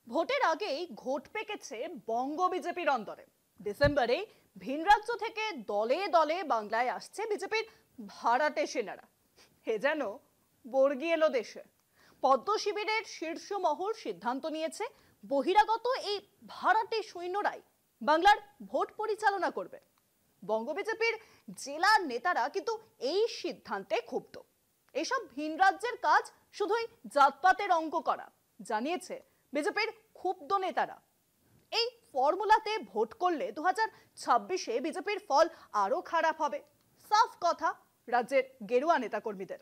ভোটের আগেই ঘোট পেকেছে বঙ্গ বিজেপির অন্দরে। ডিসেম্বরে ভিন রাজ্য থেকে দলে দলে বাংলায় আসছে বিজেপির ভাড়াটে সেনারা। হে যেন বর্গি এলো দেশে। পদ্ম শিবিরের শীর্ষ মহল সিদ্ধান্ত নিয়েছে বহিরাগত এই ভাড়াটে সৈন্যরাই বাংলার ভোট পরিচালনা করবে। বঙ্গ বিজেপির জেলার নেতারা কিন্তু এই সিদ্ধান্তে ক্ষুব্ধ। এসব ভিন রাজ্যের কাজ শুধুই জাতপাতের অঙ্ক করা, জানিয়েছে বিজেপির ক্ষুব্ধ নেতারা। এই ফর্মুলাতে ভোট করলে 2026-এ বিজেপির ফল আরো খারাপ হবে, সাফ কথা রাজ্যের গেরুয়া নেতাকর্মীদের।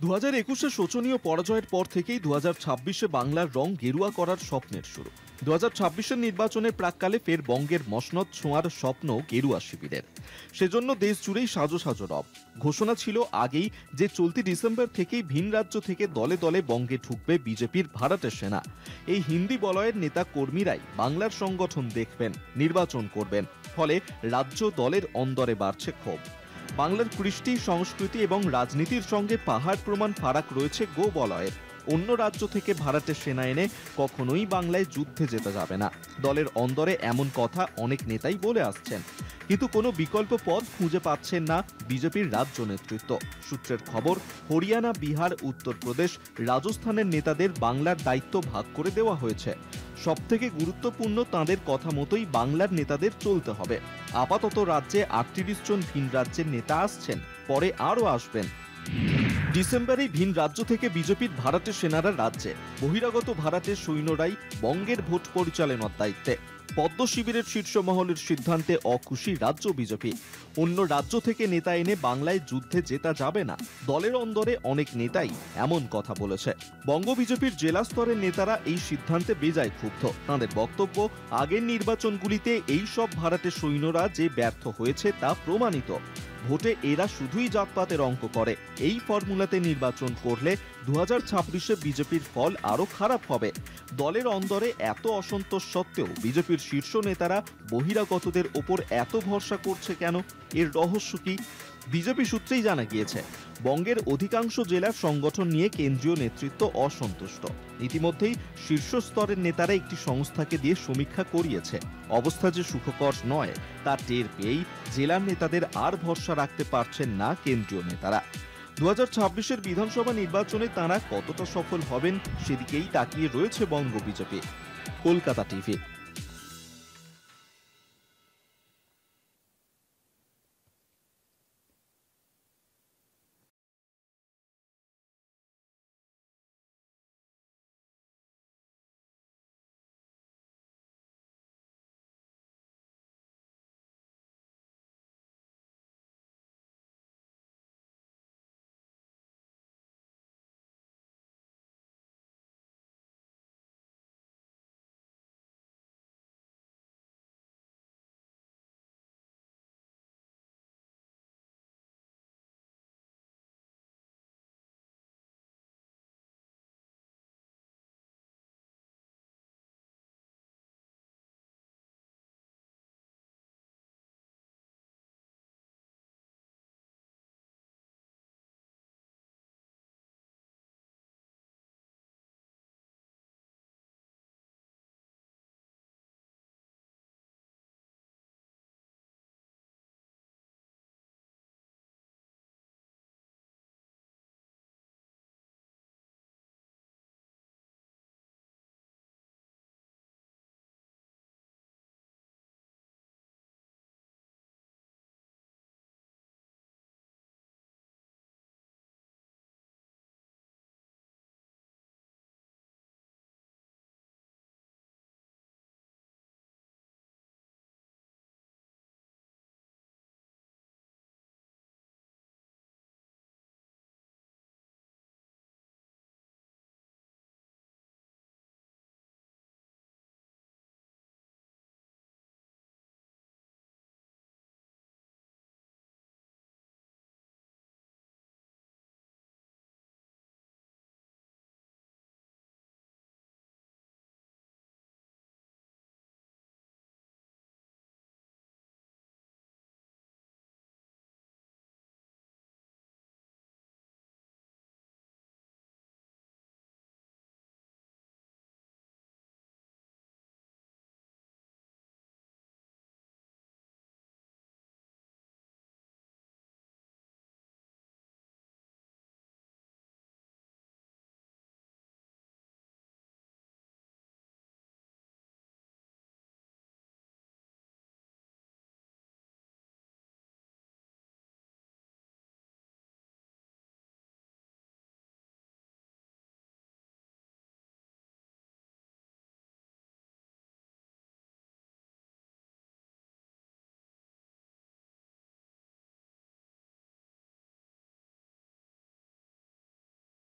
2021-এ শোচনীয় পরাজয়ের পর থেকেই 2026-এ বাংলার রং গেরুয়া করার স্বপ্নের শুরু। 2026-এর নির্বাচনের প্রাক্কালে ফের বঙ্গের মসনদ ছোঁয়ার স্বপ্ন গেরুয়া শিবিরের। সেজন্য দেশ জুড়েই সাজো সাজো রব। ঘোষণা ছিল আগেই যে চলতি ডিসেম্বর থেকেই ভিন রাজ্য থেকে দলে দলে বঙ্গে ঢুকবে বিজেপির ভাড়াটে সেনা। এই হিন্দি বলয়ের নেতা কর্মীরাই বাংলার সংগঠন দেখবেন, নির্বাচন করবেন। ফলে রাজ্য দলের অন্দরে বাড়ছে ক্ষোভ। বাংলার কৃষ্টি, সংস্কৃতি এবং রাজনীতির সঙ্গে পাহাড় প্রমাণ ফারাক রয়েছে গো বলয়ের। অন্য রাজ্য থেকে ভাড়াটে সেনা এনে কখনোই বাংলায় যুদ্ধে যেতে যাবে না। দলের অন্দরে এমন কথা অনেক নেতাই বলে আসছেন, কিন্তু কোনো বিকল্প পথ খুঁজে পাচ্ছেন না বিজেপির রাজ্য নেতৃত্ব। সূত্রের খবর, হরিয়ানা, বিহার, উত্তরপ্রদেশ, রাজস্থানের নেতাদের বাংলার দায়িত্ব ভাগ করে দেওয়া হয়েছে। সবথেকে গুরুত্বপূর্ণ, তাঁদের কথা মতোই বাংলার নেতাদের চলতে হবে। আপাতত রাজ্যে 38 জন ভিন রাজ্যের নেতা আসছেন, পরে আরও আসবেন। ডিসেম্বরে ভিন রাজ্য থেকে বিজেপির ভাড়াটে সেনারা রাজ্যে, বহিরাগত ভাড়াটে সৈন্যরাই বঙ্গের ভোট পরিচালনার দায়িত্বে। পদ্ম শিবিরের শীর্ষ মহলের সিদ্ধান্তে অখুশি রাজ্য বিজেপি। অন্য রাজ্য থেকে নেতা এনে বাংলায় যুদ্ধে জেতা যাবে না। দলের অন্দরে অনেক নেতাই এমন কথা বলেছে। বঙ্গ বিজেপির জেলা স্তরের নেতারা এই সিদ্ধান্তে বেজায় ক্ষুব্ধ। তাঁদের বক্তব্য, আগের নির্বাচনগুলিতে এই সব ভাড়াটে সৈন্যরা যে ব্যর্থ হয়েছে তা প্রমাণিত। ভোটে এরা শুধুই জাতপাতের অঙ্ক করে। এই ফর্মুলাতে নির্বাচন করলে 2026-এ বিজেপির ফল আরো খারাপ হবে। দলের অন্দরে এত অসন্তোষ সত্ত্বেও বিজেপির শীর্ষ নেতারা বহিরাগতদের ওপর এত ভরসা করছে কেন? এর রহস্য কি? বিজেপি সূত্রেই জানা গিয়েছে, বঙ্গের অধিকাংশ জেলার সংগঠন নিয়ে কেন্দ্রীয় নেতৃত্ব অসন্তুষ্ট। ইতিমধ্যেই শীর্ষ স্তরের নেতারা একটি সংস্থাকে দিয়ে সমীক্ষা করিয়েছে। অবস্থা যে সুখকর নয় তা টের পেয়েই জেলার নেতাদের আর ভরসা রাখতে পারছেন না কেন্দ্রীয় নেতারা। 2026-এর বিধানসভা নির্বাচনে তাঁরা কতটা সফল হবেন সেদিকেই তাকিয়ে রয়েছে বঙ্গ বিজেপি। কলকাতা টিভি।